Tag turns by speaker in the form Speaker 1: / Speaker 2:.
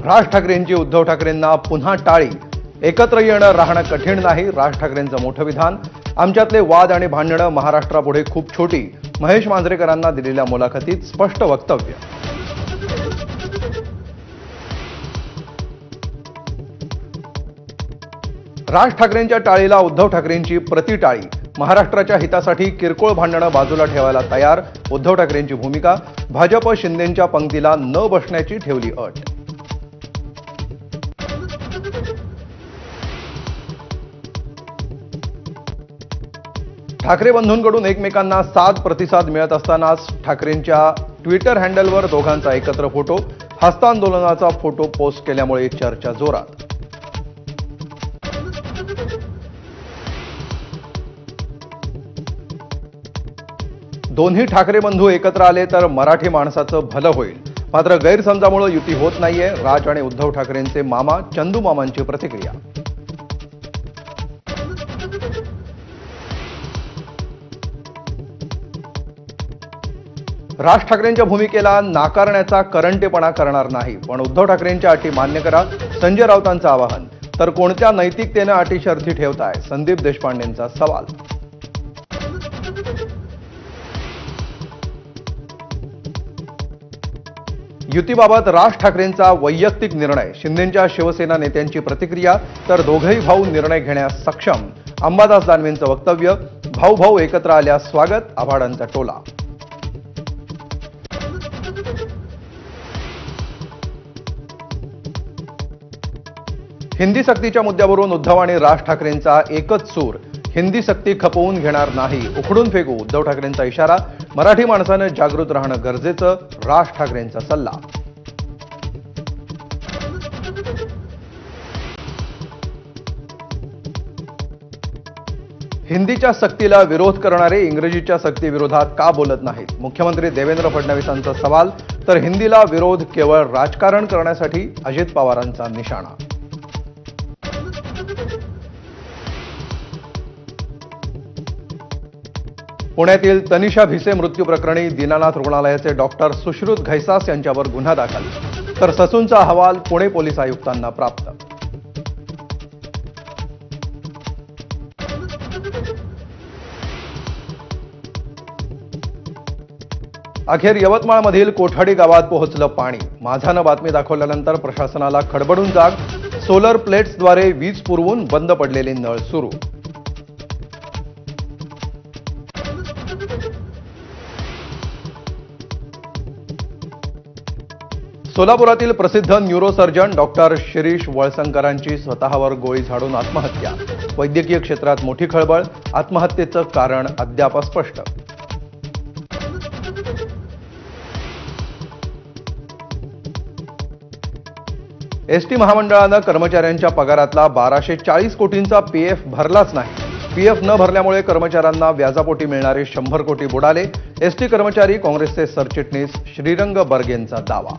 Speaker 1: राज ठाकरेंची उद्धव ठाकरेंना पुन्हा टाळी, एकत्र येणं राहणं कठीण नाही. राज ठाकरेंचं मोठं विधान. आमच्यातले वाद आणि भांडणं महाराष्ट्रापुढे खूप छोटी. महेश मांजरेकरांना दिलेल्या मुलाखतीत स्पष्ट वक्तव्य. राज ठाकरेंच्या टाळीला उद्धव ठाकरेंची प्रतिटाळी. महाराष्ट्राच्या हितासाठी किरकोळ भांडणं बाजूला ठेवायला तयार. उद्धव ठाकरेंची भूमिका. भाजप शिंदेंच्या पंक्तीला न बसण्याची ठेवली अट. ठाकरे बंधूंकडून एकमेकांना साथ प्रतिसाद मिळत असतानाच ठाकरेंच्या ट्विटर हँडलवर दोघांचा एकत्र फोटो. हस्तांदोलनाचा फोटो पोस्ट केल्यामुळे चर्चा जोरात. दोन्ही ठाकरे बंधू एकत्र आले तर मराठी माणसाचं भलं होईल. मात्र गैरसमजामुळे युती होत नाहीये. राज आणि उद्धव ठाकरेंचे मामा चंदू मामांची प्रतिक्रिया. राज ठाकरेंच्या भूमिकेला नाकारण्याचा करंटेपणा करणार नाही, पण उद्धव ठाकरेंच्या अटी मान्य करा. संजय राऊतांचं आवाहन. तर कोणत्या नैतिकतेनं अटी शर्थी ठेवताय? संदीप देशपांडेंचा सवाल. युतीबाबत राज ठाकरेंचा वैयक्तिक निर्णय. शिंदेंच्या शिवसेना नेत्यांची प्रतिक्रिया. तर दोघंही भाऊ निर्णय घेण्यास सक्षम. अंबादास दानवेंचं वक्तव्य. भाऊ भाऊ एकत्र आल्यास स्वागत. आभाडांचा टोला. हिंदी सक्तीच्या मुद्द्यावरून उद्धव आणि राज ठाकरेंचा एकच सूर. हिंदी सक्ती खपवून घेणार नाही, उखडून फेकू. उद्धव ठाकरेंचा इशारा. मराठी माणसानं जागृत राहणं गरजेचं. राज ठाकरेंचा सल्ला. हिंदीच्या सक्तीला विरोध करणारे इंग्रजीच्या सक्तीविरोधात का बोलत नाहीत? मुख्यमंत्री देवेंद्र फडणवीसांचा सवाल. तर हिंदीला विरोध केवळ राजकारण करण्यासाठी. अजित पवारांचा निशाणा. पुण्यातील तनिषा भिसे मृत्यू प्रकरणी दीनानाथ रुग्णालयाचे डॉक्टर सुश्रुत घैसास यांच्यावर गुन्हा दाखल. तर ससूनचा अहवाल पुणे पोलीस आयुक्तांना प्राप्त. अखेर यवतमाळमधील कोठाडी गावात पोहोचलं पाणी. माझानं बातमी दाखवल्यानंतर प्रशासनाला खडबडून जाग. सोलर प्लेट्सद्वारे वीज पुरवून बंद पडलेले नळ सुरू. सोलापुरातील प्रसिद्ध न्यूरोसर्जन डॉक्टर शिरीष वळसंकरांची स्वतःवर गोळी झाडून आत्महत्या. वैद्यकीय क्षेत्रात मोठी खळबळ. आत्महत्येचं कारण अद्याप अस्पष्ट. एसटी महामंडळानं कर्मचाऱ्यांच्या पगारातला 1240 कोटींचा पीएफ भरलाच नाही. पीएफ न भरल्यामुळे कर्मचाऱ्यांना व्याजापोटी मिळणारे 100 कोटी बुडाले. एसटी कर्मचारी काँग्रेसचे सरचिटणीस श्रीरंग बर्गेंचा दावा.